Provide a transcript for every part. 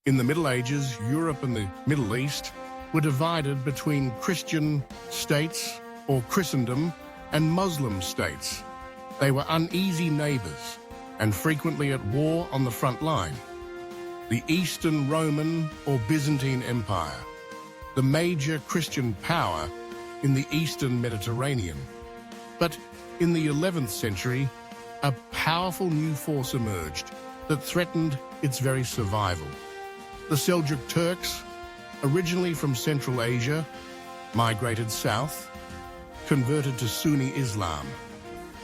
In the Middle Ages, Europe and the Middle East were divided between Christian states, or Christendom, and Muslim states. They were uneasy neighbors and frequently at war on the front line. The Eastern Roman or Byzantine Empire, the major Christian power in the Eastern Mediterranean. But in the 11th century, a powerful new force emerged that threatened its very survival. The Seljuk Turks, originally from Central Asia, migrated south, converted to Sunni Islam,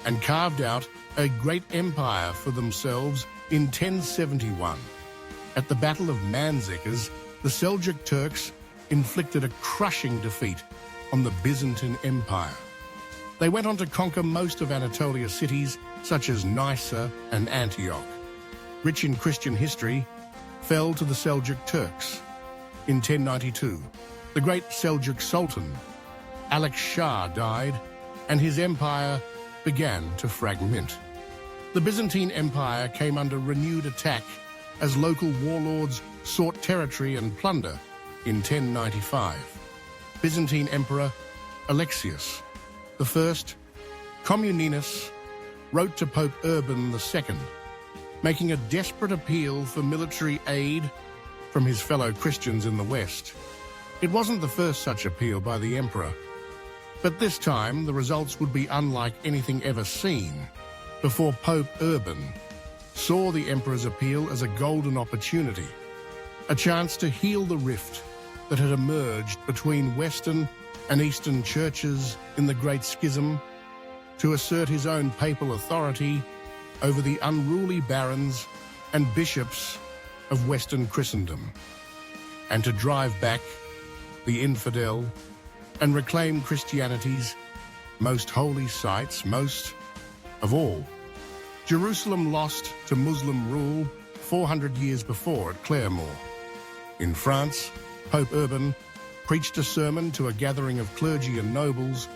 and carved out a great empire for themselves in 1071. At the Battle of Manzikert, the Seljuk Turks inflicted a crushing defeat on the Byzantine Empire. They went on to conquer most of Anatolia's cities, such as Nysa and Antioch. Rich in Christian history, fell to the Seljuk Turks. In 1092, the great Seljuk Sultan, Alex Shah, died, and his empire began to fragment. The Byzantine Empire came under renewed attack as local warlords sought territory and plunder in 1095. Byzantine Emperor Alexius I Communinus wrote to Pope Urban II, making a desperate appeal for military aid from his fellow Christians in the West. It wasn't the first such appeal by the emperor, but this time the results would be unlike anything ever seen before Pope Urban saw the emperor's appeal as a golden opportunity, a chance to heal the rift that had emerged between Western and Eastern churches in the Great Schism, to assert his own papal authority over the unruly barons and bishops of Western Christendom, and to drive back the infidel and reclaim Christianity's most holy sites, most of all. Jerusalem lost to Muslim rule 400 years before at Claremont. In France, Pope Urban preached a sermon to a gathering of clergy and nobles.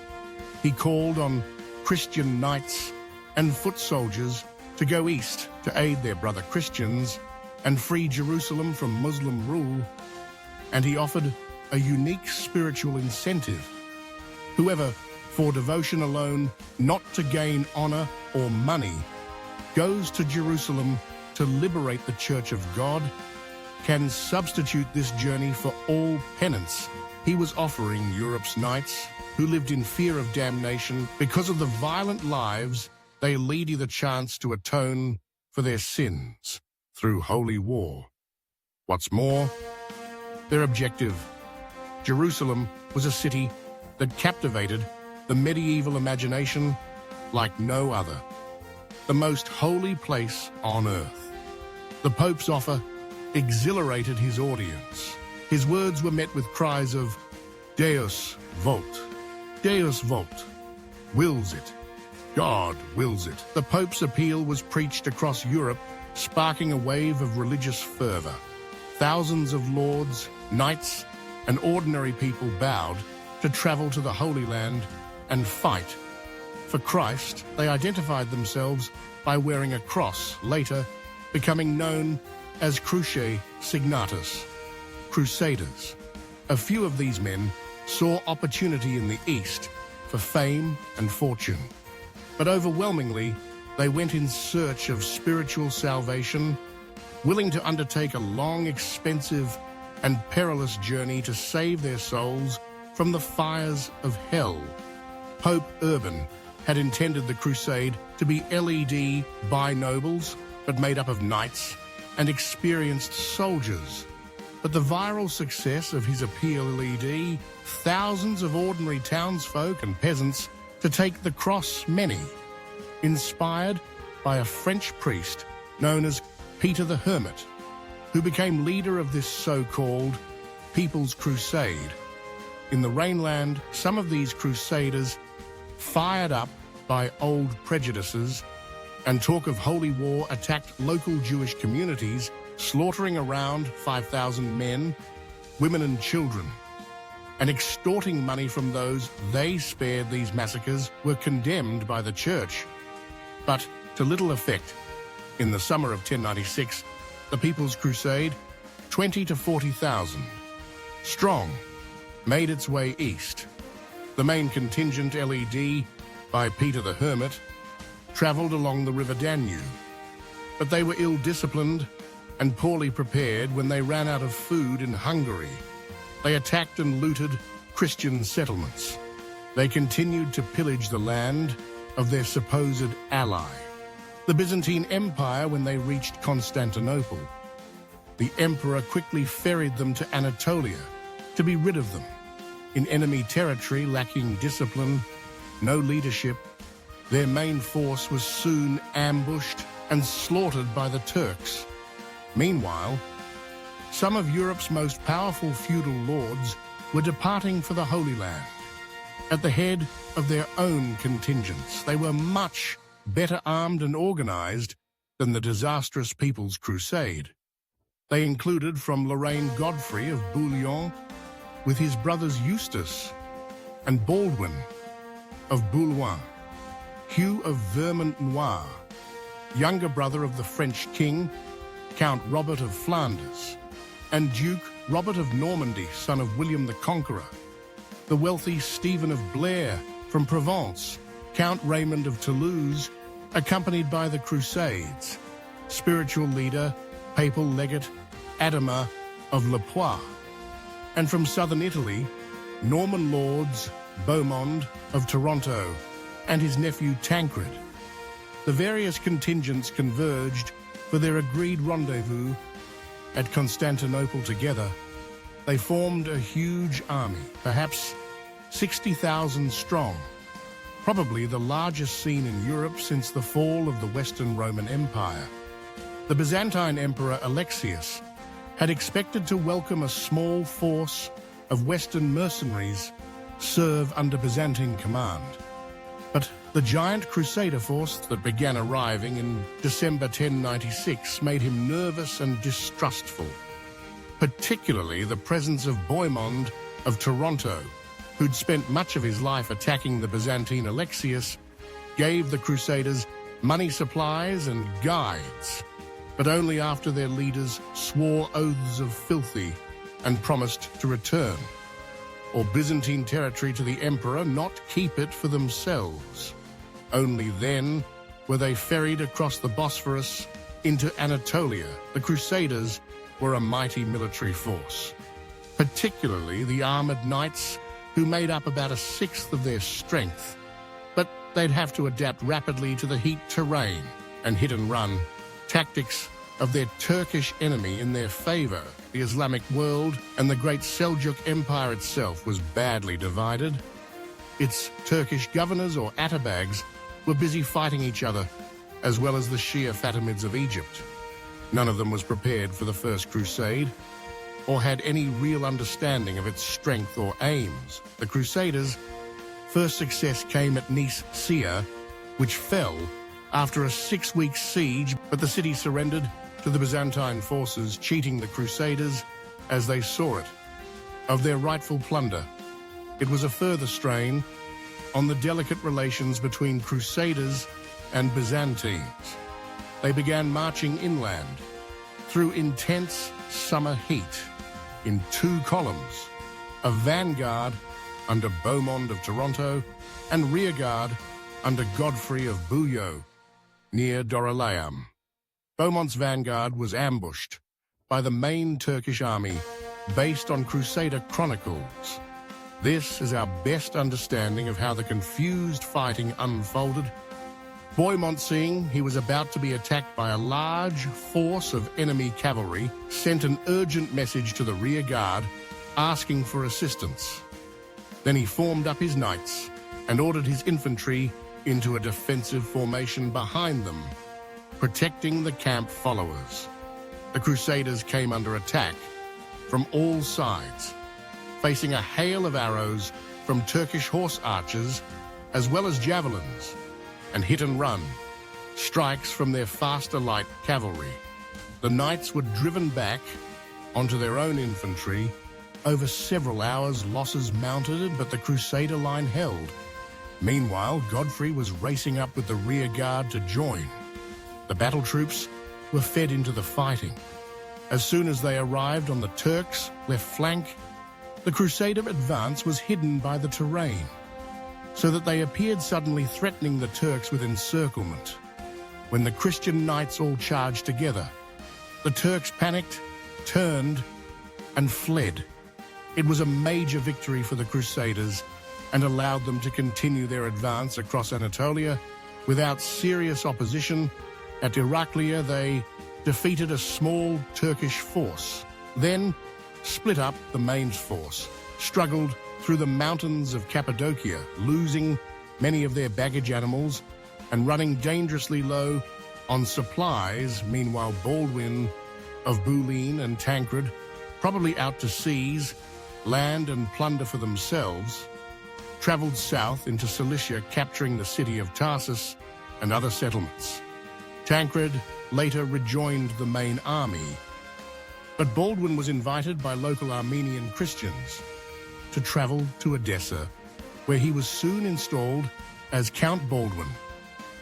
He called on Christian knights and foot soldiers to go east to aid their brother Christians and free Jerusalem from Muslim rule, and he offered a unique spiritual incentive. Whoever, for devotion alone, not to gain honor or money, goes to Jerusalem to liberate the Church of God, can substitute this journey for all penance he was offering Europe's knights who lived in fear of damnation because of the violent lives they lead, the chance to atone for their sins through holy war. What's more, their objective, Jerusalem, was a city that captivated the medieval imagination like no other, the most holy place on earth. The Pope's offer exhilarated his audience. His words were met with cries of Deus vult, Deus vult, wills it, God wills it. The Pope's appeal was preached across Europe, sparking a wave of religious fervor. Thousands of lords, knights, and ordinary people bowed to travel to the Holy Land and fight. For Christ, they identified themselves by wearing a cross, later becoming known as Crusade Ignited, Crusaders. A few of these men saw opportunity in the East for fame and fortune, but overwhelmingly, they went in search of spiritual salvation, willing to undertake a long, expensive, and perilous journey to save their souls from the fires of hell. Pope Urban had intended the crusade to be led by nobles, but made up of knights and experienced soldiers. But the viral success of his appeal led thousands of ordinary townsfolk and peasants to take the cross many, inspired by a French priest known as Peter the Hermit, who became leader of this so-called People's Crusade. In the Rhineland, some of these crusaders, fired up by old prejudices and talk of holy war, attacked local Jewish communities, slaughtering around 5,000 men, women and children, and extorting money from those they spared. These massacres were condemned by the church, but to little effect. In the summer of 1096, the People's Crusade, 20 to 40,000 strong, made its way east. The main contingent, led by Peter the Hermit, travelled along the river Danube, but they were ill-disciplined and poorly prepared when they ran out of food in Hungary. They attacked and looted Christian settlements. They continued to pillage the land of their supposed ally, the Byzantine Empire. When they reached Constantinople, the emperor quickly ferried them to Anatolia to be rid of them. In enemy territory, lacking discipline, no leadership, their main force was soon ambushed and slaughtered by the Turks. Meanwhile, some of Europe's most powerful feudal lords were departing for the Holy Land. At the head of their own contingents, they were much better armed and organized than the disastrous People's Crusade. They included from Lorraine Godfrey of Bouillon, with his brothers Eustace and Baldwin of Boulogne, Hugh of Vermandois, younger brother of the French king, Count Robert of Flanders, and Duke Robert of Normandy, son of William the Conqueror, the wealthy Stephen of Blair from Provence, Count Raymond of Toulouse, accompanied by the Crusades, spiritual leader, papal legate Adama of Le Poix, and from southern Italy, Norman lords Beaumont of Toronto and his nephew Tancred. The various contingents converged for their agreed rendezvous at Constantinople together. They formed a huge army, perhaps 60,000 strong, probably the largest seen in Europe since the fall of the Western Roman Empire. The Byzantine Emperor Alexius had expected to welcome a small force of Western mercenaries serve under Byzantine command. But the giant Crusader force that began arriving in December 1096 made him nervous and distrustful, particularly the presence of Bohemond of Toronto, who'd spent much of his life attacking the Byzantine Alexius, gave the Crusaders money supplies and guides, but only after their leaders swore oaths of fealty and promised to return, or Byzantine territory to the emperor, not keep it for themselves. Only then were they ferried across the Bosphorus into Anatolia. The Crusaders were a mighty military force, particularly the armored knights, who made up about a sixth of their strength. But they'd have to adapt rapidly to the heat terrain and hit-and-run tactics of their Turkish enemy in their favor. The Islamic world and the great Seljuk Empire itself was badly divided. Its Turkish governors, or Atabags, were busy fighting each other, as well as the Shia Fatimids of Egypt. None of them was prepared for the First Crusade, or had any real understanding of its strength or aims. The Crusaders' first success came at Nicaea, which fell after a 6-week siege, but the city surrendered to the Byzantine forces, cheating the Crusaders, as they saw it, of their rightful plunder. It was a further strain on the delicate relations between Crusaders and Byzantines. They began marching inland through intense summer heat in 2 columns, a vanguard under Beaumont of Toronto and rearguard under Godfrey of Bouillon near Dorylaeum. Beaumont's vanguard was ambushed by the main Turkish army based on Crusader chronicles. This is our best understanding of how the confused fighting unfolded. Beaumont, seeing he was about to be attacked by a large force of enemy cavalry, sent an urgent message to the rear guard asking for assistance. Then he formed up his knights and ordered his infantry into a defensive formation behind them, protecting the camp followers. The Crusaders came under attack from all sides, facing a hail of arrows from Turkish horse archers as well as javelins, and hit-and-run strikes from their faster light cavalry. The knights were driven back onto their own infantry. Over several hours, losses mounted, but the Crusader line held. Meanwhile, Godfrey was racing up with the rear guard to join. The battle troops were fed into the fighting. As soon as they arrived on the Turks' left flank, the Crusader advance was hidden by the terrain, so that they appeared suddenly threatening the Turks with encirclement. When the Christian knights all charged together, the Turks panicked, turned, and fled. It was a major victory for the Crusaders and allowed them to continue their advance across Anatolia without serious opposition. At Heraclea, they defeated a small Turkish force, then split up the main force, struggled through the mountains of Cappadocia, losing many of their baggage animals and running dangerously low on supplies. Meanwhile, Baldwin of Boulin and Tancred, probably out to seize land and plunder for themselves, traveled south into Cilicia, capturing the city of Tarsus and other settlements. Tancred later rejoined the main army, but Baldwin was invited by local Armenian Christians to travel to Edessa, where he was soon installed as Count Baldwin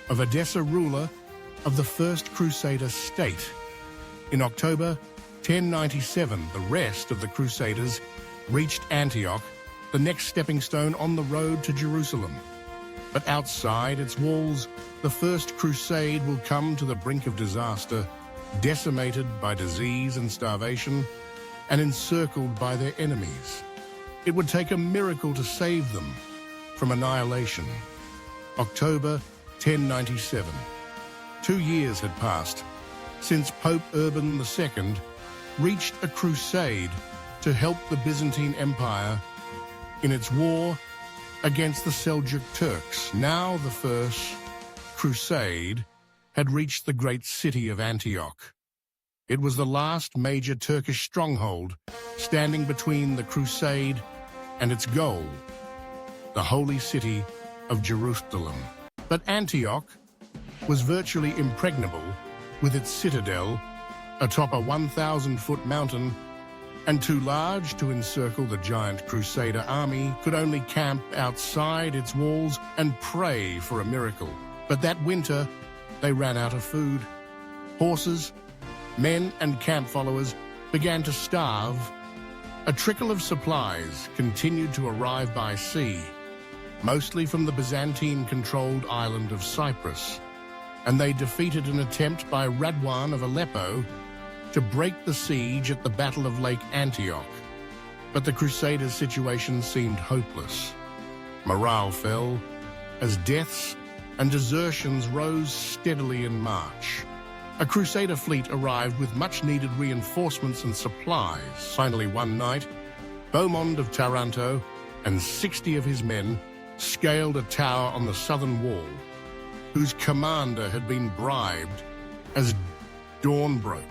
of Edessa, ruler of the First Crusader state. In October 1097, the rest of the Crusaders reached Antioch, the next stepping stone on the road to Jerusalem. But outside its walls, the First Crusade will come to the brink of disaster, decimated by disease and starvation, and encircled by their enemies. It would take a miracle to save them from annihilation. October 1097. 2 years had passed since Pope Urban II reached a crusade to help the Byzantine Empire in its war against the Seljuk Turks. Now the First Crusade had reached the great city of Antioch. It was the last major Turkish stronghold standing between the crusade and its goal, the holy city of Jerusalem. But Antioch was virtually impregnable, with its citadel atop a 1,000-foot mountain and too large to encircle the giant Crusader army, could only camp outside its walls and pray for a miracle. But that winter, they ran out of food. Horses, men, and camp followers began to starve. A trickle of supplies continued to arrive by sea, mostly from the Byzantine-controlled island of Cyprus, and they defeated an attempt by Radwan of Aleppo to break the siege at the Battle of Lake Antioch. But the Crusaders' situation seemed hopeless. Morale fell as deaths and desertions rose steadily in March. A Crusader fleet arrived with much-needed reinforcements and supplies. Finally, one night, Bohemond of Taranto and 60 of his men scaled a tower on the southern wall, whose commander had been bribed. As dawn broke,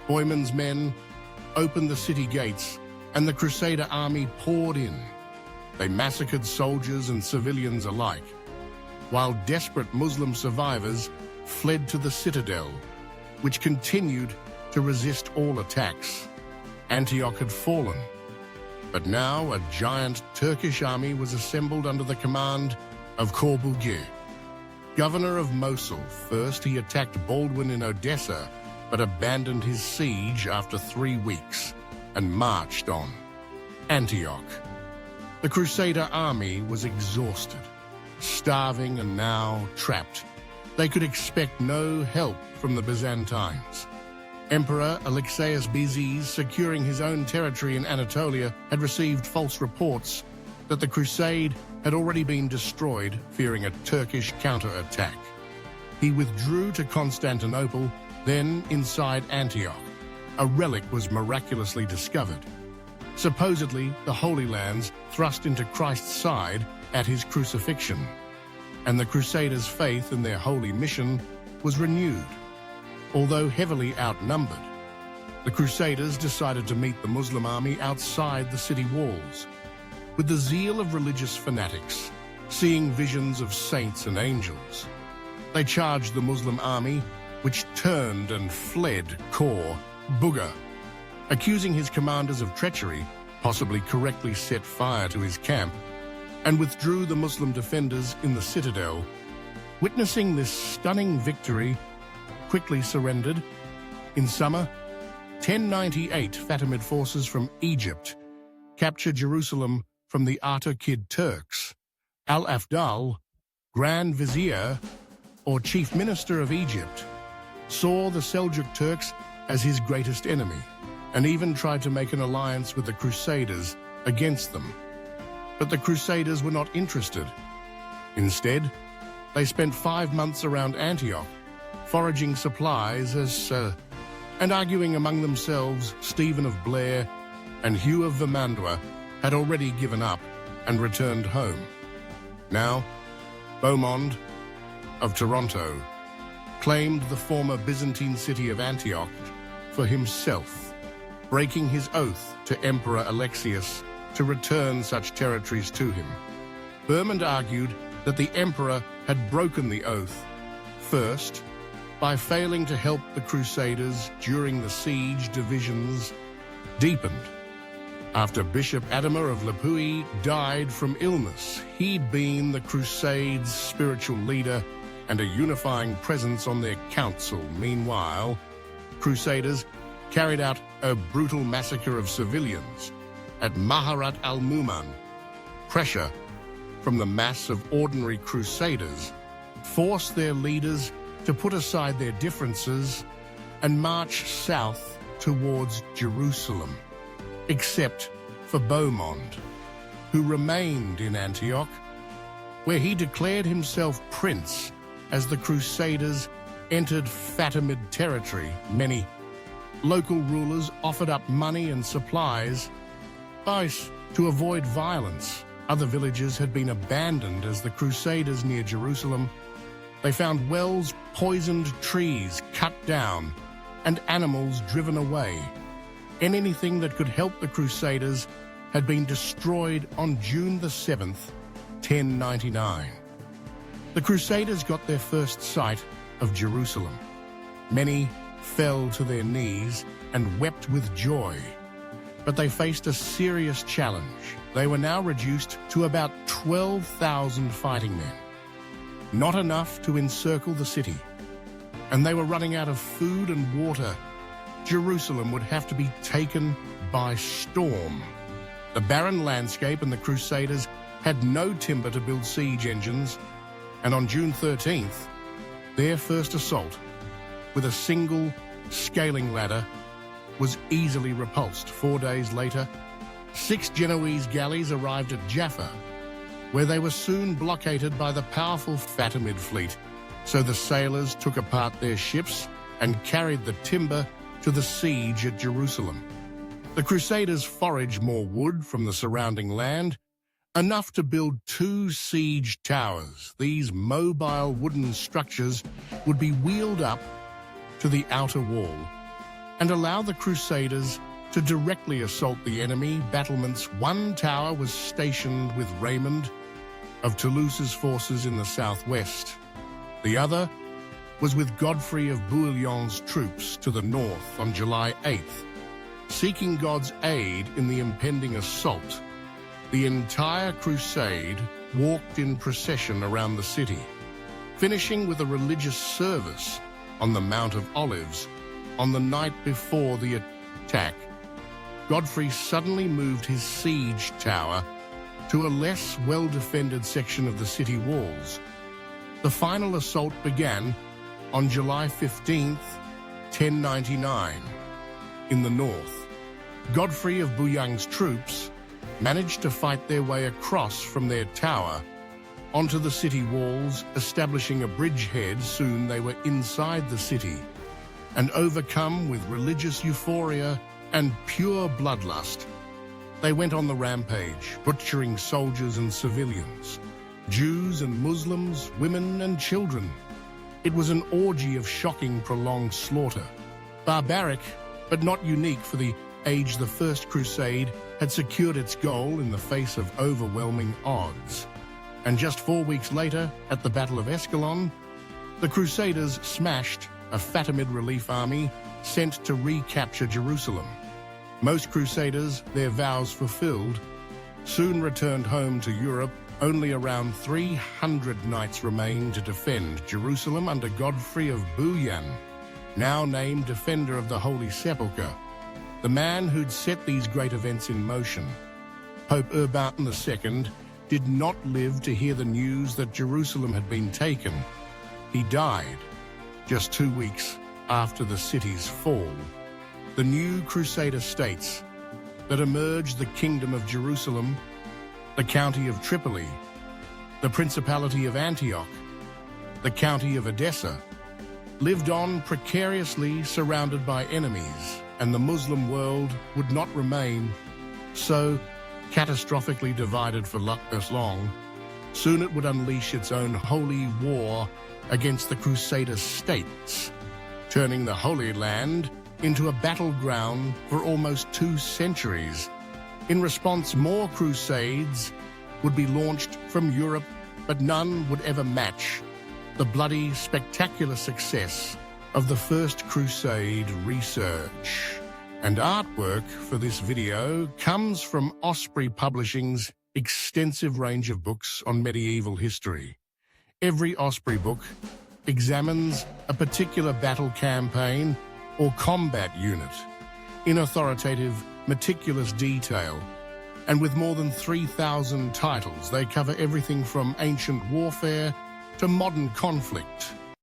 Bohemond's men opened the city gates, and the Crusader army poured in. They massacred soldiers and civilians alike, while desperate Muslim survivors fled to the citadel, which continued to resist all attacks. Antioch had fallen, but now a giant Turkish army was assembled under the command of Corbugier, governor of Mosul. First, he attacked Baldwin in Odessa, but abandoned his siege after 3 weeks and marched on Antioch. The Crusader army was exhausted, starving, and now trapped. They could expect no help from the Byzantines. Emperor Alexius Bizes, securing his own territory in Anatolia, had received false reports that the crusade had already been destroyed, fearing a Turkish counterattack. He withdrew to Constantinople. Then, inside Antioch, a relic was miraculously discovered. Supposedly, the Holy Lands thrust into Christ's side at his crucifixion, and the Crusaders' faith in their holy mission was renewed. Although heavily outnumbered, the Crusaders decided to meet the Muslim army outside the city walls. With the zeal of religious fanatics, seeing visions of saints and angels, they charged the Muslim army, which turned and fled Buga, accusing his commanders of treachery, possibly correctly set fire to his camp, and withdrew the Muslim defenders in the citadel. Witnessing this stunning victory, quickly surrendered. In summer 1098 Fatimid forces from Egypt captured Jerusalem from the Artukid Turks. Al-Afdal, Grand Vizier or Chief Minister of Egypt, saw the Seljuk Turks as his greatest enemy and even tried to make an alliance with the Crusaders against them. But the Crusaders were not interested. Instead, they spent 5 months around Antioch, foraging supplies and arguing among themselves. Stephen of Blair and Hugh of Vermandois had already given up and returned home. Now, Beaumont of Toronto claimed the former Byzantine city of Antioch for himself, breaking his oath to Emperor Alexius to return such territories to him. Beaumont argued that the emperor had broken the oath, first, by failing to help the Crusaders during the siege. Divisions deepened after Bishop Adama of Lipui died from illness. He'd been the Crusades' spiritual leader and a unifying presence on their council. Meanwhile, Crusaders carried out a brutal massacre of civilians at Maharat al-Muman. Pressure from the mass of ordinary Crusaders forced their leaders to put aside their differences and march south towards Jerusalem, except for Beaumont, who remained in Antioch, where he declared himself prince as the Crusaders entered Fatimid territory. Many local rulers offered up money and supplies to avoid violence. Other villages had been abandoned as the Crusaders near Jerusalem. They found wells poisoned, trees cut down, and animals driven away. Anything that could help the Crusaders had been destroyed on June the 7th, 1099. The Crusaders got their first sight of Jerusalem. Many fell to their knees and wept with joy. But they faced a serious challenge. They were now reduced to about 12,000 fighting men. Not enough to encircle the city. And they were running out of food and water. Jerusalem would have to be taken by storm. The barren landscape and the Crusaders had no timber to build siege engines. And on June 13th, their first assault, with a single scaling ladder, was easily repulsed. 4 days later, 6 Genoese galleys arrived at Jaffa, where they were soon blockaded by the powerful Fatimid fleet. So the sailors took apart their ships and carried the timber to the siege at Jerusalem. The Crusaders foraged more wood from the surrounding land, enough to build 2 siege towers. These mobile wooden structures would be wheeled up to the outer wall and allow the Crusaders to directly assault the enemy battlements. One tower was stationed with Raymond of Toulouse's forces in the southwest. The other was with Godfrey of Bouillon's troops to the north. On July 8th, seeking God's aid in the impending assault, the entire crusade walked in procession around the city, finishing with a religious service on the Mount of Olives. On the night before the attack, Godfrey suddenly moved his siege tower to a less well-defended section of the city walls. The final assault began on July 15th, 1099. In the north, Godfrey of Bouillon's troops managed to fight their way across from their tower onto the city walls, establishing a bridgehead. Soon they were inside the city, and overcome with religious euphoria and pure bloodlust, they went on the rampage, butchering soldiers and civilians, Jews and Muslims, women and children. It was an orgy of shocking, prolonged slaughter. Barbaric, but not unique for the age. The First Crusade had secured its goal in the face of overwhelming odds. And just 4 weeks later, at the Battle of Escalon, the Crusaders smashed a Fatimid relief army sent to recapture Jerusalem. Most Crusaders, their vows fulfilled, soon returned home to Europe. Only around 300 knights remained to defend Jerusalem under Godfrey of Bouillon, now named Defender of the Holy Sepulchre. the man who'd set these great events in motion. Pope Urban II did not live to hear the news that Jerusalem had been taken. He died just 2 weeks after the city's fall. The new Crusader states that emerged, the Kingdom of Jerusalem, the County of Tripoli, the Principality of Antioch, the County of Edessa, lived on precariously surrounded by enemies, and the Muslim world would not remain so catastrophically divided for as long. Soon it would unleash its own holy war against the Crusader states, turning the Holy Land into a battleground for almost 2 centuries. In response, more crusades would be launched from Europe, but none would ever match the bloody, spectacular success of the First Crusade research. And artwork for this video comes from Osprey Publishing's extensive range of books on medieval history. Every Osprey book examines a particular battle campaign or combat unit in authoritative, meticulous detail. And with more than 3,000 titles, they cover everything from ancient warfare to modern conflict.